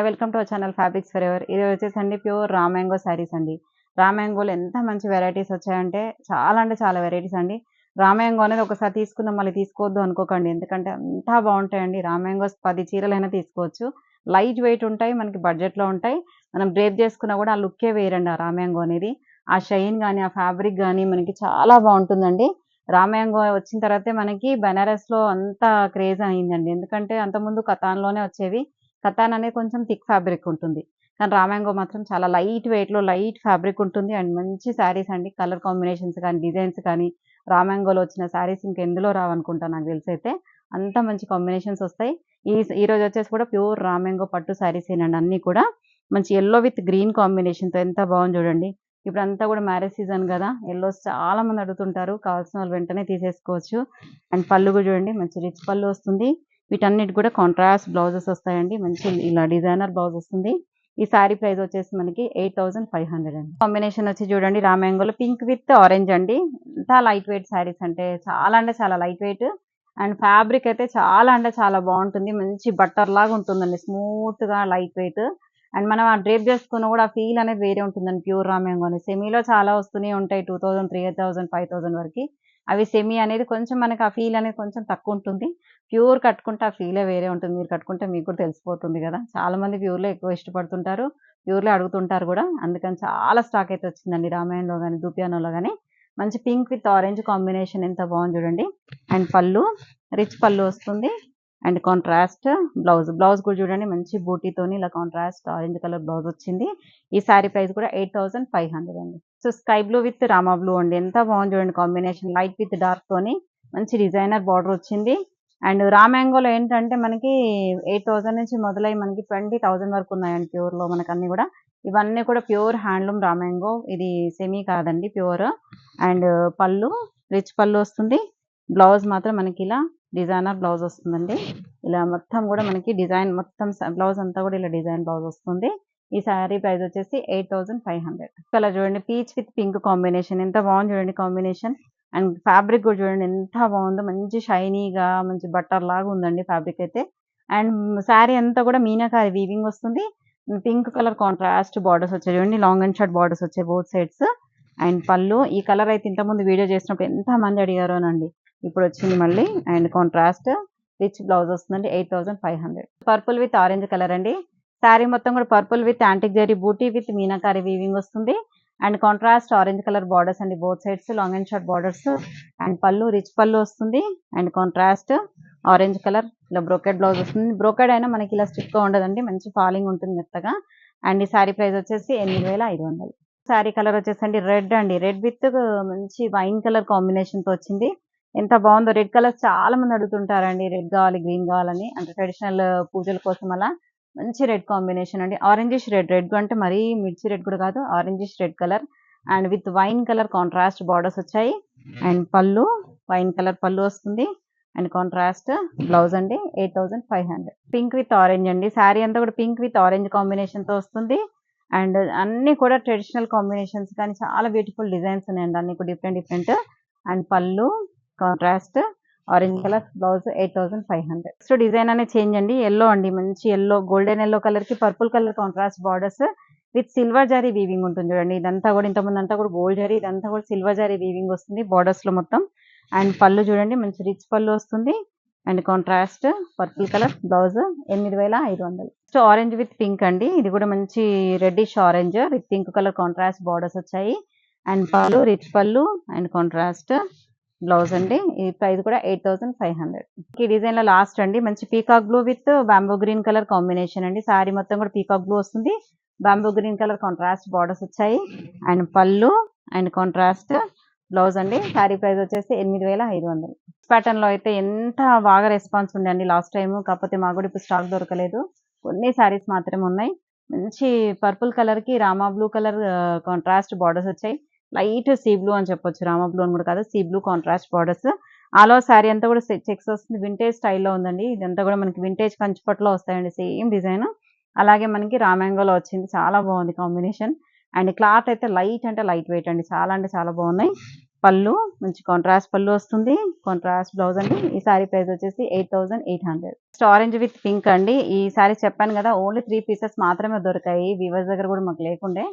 Hi welcome to our channel fabrics for ever. ఇది వచ్చేసండి pure raw mango saris అండి. రా మ్యాంగోలో ఎంత మంచి వెరైటీస్ వచ్చాయంటే చాలా అంటే చాలా వెరైటీస్ అండి. రా మ్యాంగో అనేది ఒకసారి తీసుకుందాం మళ్ళీ తీసుకోవద్దు అనుకోకండి. ఎందుకంటే అంతా బాగుంటాయండి. రా మ్యాంగోస్ 10 చీరలైనా తీసుకోవచ్చు. లైట్ వెయిట్ ఉంటాయి, మనకి బడ్జెట్లో ఉంటాయి. మనం డ్రేప్ చేసుకున్నా కూడా ఆ లుక్కే వేరండి ఆ రా మ్యాంగో అనేది. ఆ షైన్ కానీ ఆ ఫ్యాబ్రిక్ కానీ మనకి చాలా బాగుంటుందండి. రా మ్యాంగో వచ్చిన తర్వాతే మనకి బెనారస్లో అంత క్రేజ్ అయిందండి. ఎందుకంటే అంతకుముందు కతాన్లోనే వచ్చేవి. కతాన్ అనేది కొంచెం థిక్ ఫ్యాబ్రిక్ ఉంటుంది. కానీ రా మ్యాంగో మాత్రం చాలా లైట్ వెయిట్‌లో లైట్ ఫ్యాబ్రిక్ ఉంటుంది. అండ్ మంచి శారీస్ అండి. కలర్ కాంబినేషన్స్ కానీ, డిజైన్స్ కానీ రా మ్యాంగోలో వచ్చిన శారీస్ ఇంకెందులో రావనుకుంటా నాకు తెలిసైతే. అంత మంచి కాంబినేషన్స్ వస్తాయి. ఈరోజు వచ్చేసి కూడా ప్యూర్ రా మ్యాంగో పట్టు శారీసేనండి అన్నీ కూడా. మంచి యెల్లో విత్ గ్రీన్ కాంబినేషన్‌తో ఎంత బాగుంది చూడండి. ఇప్పుడంతా కూడా మ్యారేజ్ సీజన్ కదా! యెల్లోస్ చాలా మంది అడుగుతుంటారు. కావాల్సిన వాళ్ళు వెంటనే తీసేసుకోవచ్చు. అండ్ పళ్ళు కూడా చూడండి మంచి రిచ్ పళ్ళు వస్తుంది. వీటన్నిటికి కూడా కాంట్రాస్ట్ బ్లౌజెస్ వస్తాయండి. మంచి ఇలా డిజైనర్ బ్లౌజ్ వస్తుంది. ఈ శారీ ప్రైస్ వచ్చేసి మనకి 8500 అండి. కాంబినేషన్ వచ్చి చూడండి రా మ్యాంగోలో పింక్ విత్ ఆరెంజ్ అండి. ఎంత లైట్ వెయిట్ శారీస్ అంటే చాలా లైట్ వెయిట్. అండ్ ఫ్యాబ్రిక్ అయితే చాలా అంటే చాలా బాగుంటుంది. మంచి బట్టర్ లాగా ఉంటుందండి. స్మూత్‌గా లైట్ వెయిట్. అండ్ మనం ఆ డ్రేప్ చేసుకున్న కూడా ఆ ఫీల్ అనేది వేరే ఉంటుందండి ప్యూర్ రా మ్యాంగో అనేది. సెమీలో చాలా వస్తూనే ఉంటాయి 2000, 3000, 5000 వరకి. అవి సెమీ అనేది కొంచెం మనకి ఆ ఫీల్ అనేది కొంచెం తక్కువ ఉంటుంది. ప్యూర్ కట్టుకుంటే ఆ ఫీలే వేరే ఉంటుంది. మీరు కట్టుకుంటే మీకు కూడా తెలిసిపోతుంది కదా! చాలామంది ప్యూర్‌లో ఎక్కువ ఇష్టపడుతుంటారు. ప్యూర్‌లో అడుగుతుంటారు కూడా. అందుకని చాలా స్టాక్ అయితే వచ్చిందండి రామాయణంలో గాని, దూపియానోలో గాని. మంచి పింక్ విత్ ఆరెంజ్ కాంబినేషన్ ఎంత బాగుంది చూడండి. అండ్ పళ్ళు రిచ్ పళ్ళు వస్తుంది. And contrast blouse. బ్లౌజ్ కూడా చూడండి మంచి బూటీతోని ఇలా కాంట్రాస్ట్ ఆరెంజ్ కలర్ బ్లౌజ్ వచ్చింది. ఈ శారీ ప్రైస్ కూడా 8500 అండి. So sky blue with Rama blue అండి. ఎంత బాగుంది చూడండి కాంబినేషన్. లైట్ విత్ డార్క్ తోని మంచి డిజైనర్ బార్డర్ వచ్చింది. అండ్ రా మ్యాంగోలో ఏంటంటే మనకి 8000 నుంచి మొదలై మనకి 20,000 వరకు ఉన్నాయండి ప్యూర్‌లో మనకన్నీ కూడా. ఇవన్నీ కూడా ప్యూర్ హ్యాండ్లూమ్ రా మ్యాంగో. ఇది సెమీ కాదండి ప్యూర్. అండ్ పళ్ళు రిచ్ పళ్ళు వస్తుంది. బ్లౌజ్ మాత్రం మనకి ఇలా డిజైనర్ బ్లౌజ్ వస్తుందండి. ఇలా మొత్తం కూడా మనకి డిజైన్ మొత్తం బ్లౌజ్ అంతా కూడా ఇలా డిజైన్ బ్లౌజ్ వస్తుంది. ఈ శారీ ప్రైస్ వచ్చేసి 8500. కలర్ చూడండి పీచ్ విత్ పింక్ కాంబినేషన్ ఎంత బాగుంది చూడండి కాంబినేషన్. అండ్ ఫ్యాబ్రిక్ కూడా చూడండి ఎంత బాగుందో. మంచి షైనీగా మంచి బట్టర్ లాగా ఉందండి ఫ్యాబ్రిక్ అయితే. అండ్ శారీ అంతా కూడా మీనాకారి వీవింగ్ వస్తుంది. పింక్ కలర్ కాంట్రాస్ట్ బార్డర్స్ వచ్చాయి చూడండి. లాంగ్ అండ్ షార్ట్ బార్డర్స్ వచ్చాయి బోత్ సైడ్స్. అండ్ పళ్ళు ఈ కలర్ అయితే ఇంతకుముందు వీడియో చేసినప్పుడు ఎంత మంది అడిగారోనండి. ఇప్పుడు వచ్చింది మళ్ళీ. అండ్ కాంట్రాస్ట్ రిచ్ బ్లౌజ్ వస్తుందండి 8500. పర్పుల్ విత్ ఆరెంజ్ కలర్ అండి. శారీ మొత్తం కూడా purple with antique zari buti with meenakari weaving వస్తుంది. And contrast orange colour borders అండి both sides long and short borders. And పళ్ళు రిచ్ పళ్ళు వస్తుంది. అండ్ కాంట్రాస్ట్ ఆరెంజ్ కలర్ ఇలా బ్రోకెడ్ బ్లౌజ్ వస్తుంది. బ్రోకెడ్ అయినా మనకి ఇలా స్టిఫ్గా ఉండదండి. మంచి ఫాలింగ్ ఉంటుంది మెత్తగా. అండ్ ఈ శారీ ప్రైస్ వచ్చేసి 8500. శారీ కలర్ వచ్చేసండి రెడ్ అండి. రెడ్ విత్ మంచి వైన్ కలర్ కాంబినేషన్తో వచ్చింది. ఎంత బాగుందో. రెడ్ కలర్ చాలా మంది అడుగుతుంటారండి. రెడ్ కావాలి గ్రీన్ కావాలని. అంటే ట్రెడిషనల్ పూజల కోసం అలా మంచి రెడ్ కాంబినేషన్ అండి. Orangish red. రెడ్ అంటే మరీ మిర్చి రెడ్ కూడా కాదు. Orangish red colour and with wine colour contrast borders వచ్చాయి. అండ్ పళ్ళు వైన్ కలర్ పళ్ళు వస్తుంది. అండ్ కాంట్రాస్ట్ బ్లౌజ్ అండి 8500. పింక్ విత్ ఆరెంజ్ అండి. శారీ అంతా కూడా పింక్ విత్ ఆరెంజ్ కాంబినేషన్తో వస్తుంది. అండ్ అన్నీ కూడా ట్రెడిషనల్ కాంబినేషన్స్ కానీ చాలా బ్యూటిఫుల్ డిజైన్స్ ఉన్నాయండి. అన్ని కూడా డిఫరెంట్. అండ్ పళ్ళు contrast orange colour blouse 8500. Next design అనేది చేంజ్ అండి. యెల్లో అండి. మంచి యెల్లో గోల్డెన్ యెల్లో కలర్ కి purple colour contrast borders with silver zari weaving ఉంటుంది చూడండి. ఇదంతా కూడా ఇంతకుముందు అంతా కూడా గోల్డ్ జరీ, ఇదంతా కూడా సిల్వర్ జరీ వీవింగ్ వస్తుంది బార్డర్స్ లో మొత్తం. అండ్ పళ్ళు చూడండి మంచి రిచ్ పళ్ళు వస్తుంది. And contrast purple colour blouse 8500. So orange with pink అండి. ఇది కూడా మంచి reddish orange with pink colour contrast borders వచ్చాయి. అండ్ పళ్ళు రిచ్ పళ్ళు అండ్ కాంట్రాస్ట్ బ్లౌజ్ అండి. ఈ ప్రైస్ కూడా 8500. ఈ డిజైన్ లో లాస్ట్ అండి మంచి peacock blue with బాంబో green colour combination అండి. శారీ మొత్తం కూడా పీకాక్ బ్లూ వస్తుంది. బాంబో గ్రీన్ కలర్ కాంట్రాస్ట్ బార్డర్స్ వచ్చాయి. అండ్ పళ్ళు అండ్ కాంట్రాస్ట్ బ్లౌజ్ అండి. శారీ ప్రైస్ వచ్చేసి 8500. ప్యాటర్న్ లో అయితే ఎంత బాగా రెస్పాన్స్ ఉందండి లాస్ట్ టైం. కాకపోతే మాకు కూడా ఇప్పుడు స్టాక్ దొరకలేదు. కొన్ని శారీస్ మాత్రమే ఉన్నాయి. మంచి పర్పుల్ కలర్ కి Rama blue colour contrast borders వచ్చాయి. లైట్ సీ బ్లూ అని చెప్పొచ్చు. రామా బ్లూ అని కూడా కాదు, sea blue contrast borders. All over sari అంతా కూడా చెక్స్ వస్తుంది. వింటేజ్ స్టైల్లో ఉందండి. ఇదంతా కూడా మనకి వింటేజ్ కంచిపట్లో వస్తాయండి సేమ్ డిజైన్. అలాగే మనకి రా మ్యాంగోలో వచ్చింది. చాలా బాగుంది కాంబినేషన్. అండ్ క్లాత్ అయితే లైట్ అంటే లైట్ వెయిట్ అండి. చాలా అంటే చాలా బాగున్నాయి. పళ్ళు మంచి కాంట్రాస్ట్ పళ్ళు వస్తుంది, కాంట్రాస్ట్ బ్లౌజ్ అండి. ఈ సారీ ప్రైస్ వచ్చేసి 8800. ఆరెంజ్ విత్ పింక్ అండి. ఈ సారీ చెప్పాను కదా, ఓన్లీ 3 పీసెస్ మాత్రమే దొరికాయి, వీవర్స్ దగ్గర కూడా మాకు లేకుండే.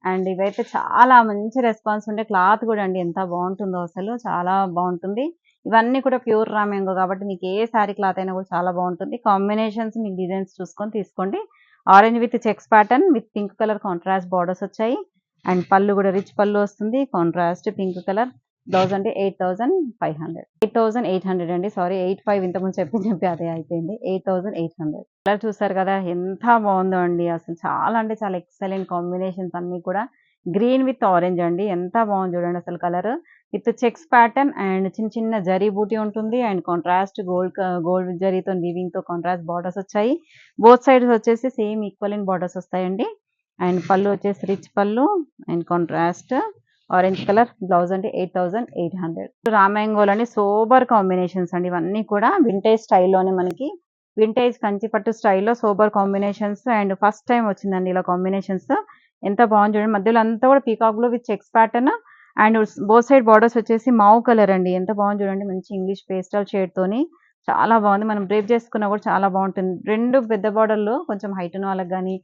అండ్ ఇవైతే చాలా మంచి రెస్పాన్స్ ఉండే, క్లాత్ కూడా అండి ఎంత బాగుంటుందో, అసలు చాలా బాగుంటుంది. ఇవన్నీ కూడా ప్యూర్ రా మ్యాంగో కాబట్టి మీకు ఏ సారీ క్లాత్ అయినా కూడా చాలా బాగుంటుంది. కాంబినేషన్స్ మీకు డిజైన్స్ చూసుకొని తీసుకోండి. Orange with checks pattern with pink colour contrast borders వచ్చాయి. అండ్ పళ్ళు కూడా రిచ్ పళ్ళు వస్తుంది, కాంట్రాస్ట్ పింక్ కలర్. బ్లౌజ్ అంటే 8500. 8800 అండి, సారీ 85 ఇంతకుముందు చెప్పి అదే అయిపోయింది. 8800. కలర్ చూసారు కదా ఎంత బాగుందో అండి, అసలు చాలా అంటే చాలా ఎక్సలెంట్ కాంబినేషన్స్ అన్ని కూడా. గ్రీన్ విత్ ఆరెంజ్ అండి, ఎంత బాగుంది చూడండి అసలు colour. With checks pattern and చిన్న చిన్న జరీ బూటీ ఉంటుంది. అండ్ కాంట్రాస్ట్ గోల్డ్ జరీతో వీవింగ్ తో కాంట్రాస్ట్ బార్డర్స్ వచ్చాయి. బోత్ సైడ్స్ వచ్చేసి సేమ్ ఈక్వల్ బార్డర్స్ వస్తాయండి. అండ్ పళ్ళు వచ్చేసి రిచ్ పళ్ళు and contrast orange colour. Blouse అంటే 8800. రామ్యాంగోల్ అండి, సోబర్ కాంబినేషన్స్ అండి ఇవన్నీ కూడా. వింటేజ్ స్టైల్లోనే మనకి, వింటేజ్ కంచిపట్టు స్టైల్లో sober combinations. And first time వచ్చిందండి ఇలా కాంబినేషన్స్. ఎంత బాగుంది చూడండి, మధ్యలో అంతా కూడా peacock blue with checks pattern. And both side borders వచ్చేసి మావ్ కలర్ అండి, ఎంత బాగుంది చూడండి, మంచి ఇంగ్లీష్ పేస్టల్ షేడ్ తోని చాలా బాగుంది. మనం డ్రేప్ చేసుకున్నా కూడా చాలా బాగుంటుంది. రెండు పెద్ద బార్డర్లు, కొంచెం హైట్ ఉన్న వాళ్ళకి కానీ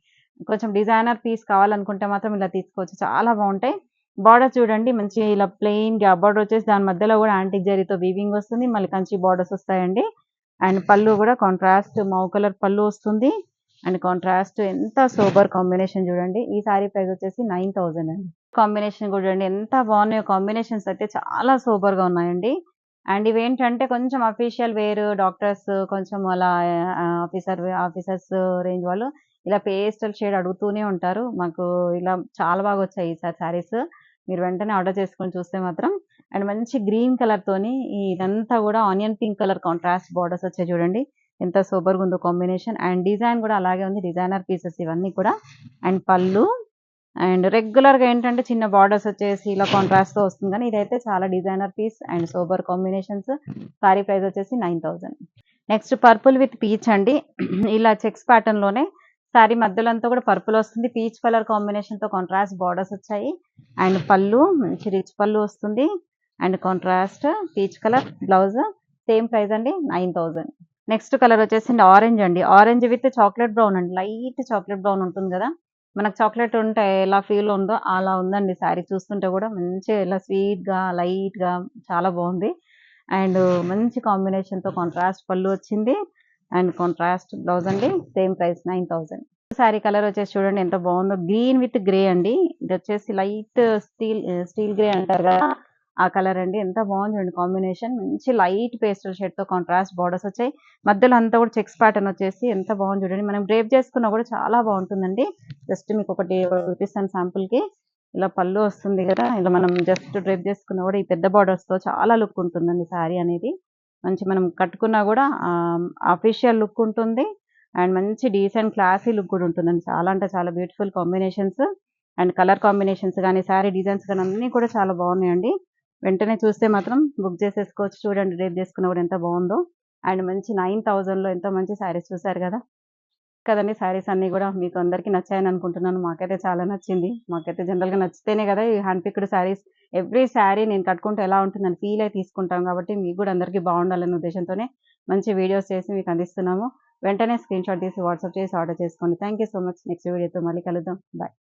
కొంచెం డిజైనర్ పీస్ కావాలనుకుంటే మాత్రం ఇలా తీసుకోవచ్చు, చాలా బాగుంటాయి. బార్డర్ చూడండి, మంచి ఇలా ప్లెయిన్ గ్యాప్ బార్డర్ వచ్చేసి దాని మధ్యలో కూడా యాంటిక్ జరీతో వీవింగ్ వస్తుంది, మళ్ళీ కంచి బార్డర్స్ వస్తాయండి. అండ్ పళ్ళు కూడా కాంట్రాస్ట్ మౌ కలర్ పళ్ళు వస్తుంది. అండ్ కాంట్రాస్ట్ ఎంత సూపర్ కాంబినేషన్ చూడండి. ఈ సారీ ప్రైస్ వచ్చేసి 9000 అండి. కాంబినేషన్ కూడా చూడండి ఎంత బాగున్నాయో, కాంబినేషన్స్ అయితే చాలా సూపర్ గా ఉన్నాయండి. అండ్ ఇవేంటంటే కొంచెం అఫీషియల్ వేర్, డాక్టర్స్ కొంచెం అలా ఆఫీసర్స్ రేంజ్ వాళ్ళు ఇలా పేస్టల్ షేడ్ అడుగుతూనే ఉంటారు. మాకు ఇలా చాలా బాగా వచ్చాయి ఈసారి శారీస్. మీరు వెంటనే ఆర్డర్ చేసుకొని చూస్తే మాత్రం. అండ్ మంచి గ్రీన్ కలర్ తోని ఇదంతా కూడా onion pink colour contrast borders వచ్చాయి చూడండి, ఎంత సూపర్గా ఉందో కాంబినేషన్. అండ్ డిజైన్ కూడా అలాగే ఉంది, డిజైనర్ పీసెస్ ఇవన్నీ కూడా. అండ్ పళ్ళు అండ్ రెగ్యులర్ గా ఏంటంటే చిన్న బార్డర్స్ వచ్చేసి ఇలా కాంట్రాస్ట్ తో వస్తుంది, కానీ ఇదైతే చాలా designer piece and super combinations. Sorry price వచ్చేసి 9000. నెక్స్ట్ పర్పుల్ విత్ పీచ్ అండి. ఇలా చెక్స్ ప్యాటర్న్ లోనే సారీ మధ్యలో అంతా కూడా పర్పుల్ వస్తుంది, పీచ్ కలర్ కాంబినేషన్ తో కాంట్రాస్ట్ బార్డర్స్ వచ్చాయి. అండ్ పళ్ళు మంచి రిచ్ పళ్ళు వస్తుంది and contrast peach colour. Blouse same price అండి 9000. నెక్స్ట్ కలర్ వచ్చేసి ఆరెంజ్ అండి, ఆరెంజ్ విత్ చాక్లెట్ బ్రౌన్ అండి, లైట్ చాక్లెట్ బ్రౌన్ ఉంటుంది కదా, మనకు చాక్లెట్ ఉంటే ఎలా ఫీల్ ఉందో అలా ఉందండి సారీ. చూస్తుంటే కూడా మంచిగా ఇలా స్వీట్ గా లైట్ గా చాలా బాగుంది. అండ్ మంచి కాంబినేషన్ తో కాంట్రాస్ట్ పళ్ళు వచ్చింది అండ్ కాంట్రాస్ట్ బ్లౌజ్ అండి. Same price 9000. సారీ కలర్ వచ్చేసి చూడండి ఎంత బాగుందో, గ్రీన్ విత్ గ్రే అండి. ఇది వచ్చేసి లైట్ స్టీల్ గ్రే అంటారు కదా, ఆ కలర్ అండి. ఎంత బాగుంది చూడండి కాంబినేషన్, మంచి లైట్ పేస్టల్ షేడ్ తో కాంట్రాస్ట్ బార్డర్స్ వచ్చాయి. మధ్యలో అంతా కూడా చెక్స్ ప్యాటర్న్ వచ్చేసి ఎంత బాగుంది చూడండి. మనం డ్రేప్ చేసుకున్నా కూడా చాలా బాగుంటుందండి. జస్ట్ మీకు ఒకటి చూపిస్తాను శాంపుల్ కి. ఇలా పళ్ళు వస్తుంది కదా, ఇలా మనం జస్ట్ డ్రేప్ చేసుకున్నా కూడా ఈ పెద్ద బార్డర్స్ తో చాలా లుక్ ఉంటుందండి సారీ అనేది. మంచి మనం కట్టుకున్నా కూడా అఫీషియల్ లుక్ ఉంటుంది అండ్ మంచి డీసెంట్ క్లాసీ లుక్ కూడా ఉంటుందండి. చాలా అంటే చాలా beautiful combinations and colour combinations కానీ శారీ డిజైన్స్ కానీ అన్నీ కూడా చాలా బాగున్నాయండి. వెంటనే చూస్తే మాత్రం బుక్ చేసేసుకోవచ్చు. చూడండి డ్రేప్ చేసుకున్నా కూడా ఎంత బాగుందో. అండ్ మంచి 9000లో ఎంతో మంచి శారీస్ చూసారు కదా కదండి. శారీస్ అన్నీ కూడా మీకు అందరికీ నచ్చాయని అనుకుంటున్నాను. మాకైతే చాలా నచ్చింది. మాకైతే జనరల్గా నచ్చితేనే కదా ఈ hand picked saris. Every sari నేను కట్టుకుంటే ఎలా ఉంటుందని ఫీల్ అయి తీసుకుంటాం కాబట్టి మీకు కూడా అందరికీ బాగుండాలనే ఉద్దేశంతోనే మంచి వీడియోస్ చేసి మీకు అందిస్తున్నాము. వెంటనే స్క్రీన్ షాట్ తీసి వాట్సాప్ చేసి ఆర్డర్ చేసుకోండి. Thank you so much. Next వీడియోతో మళ్ళీ కలుద్దాం. బాయ్.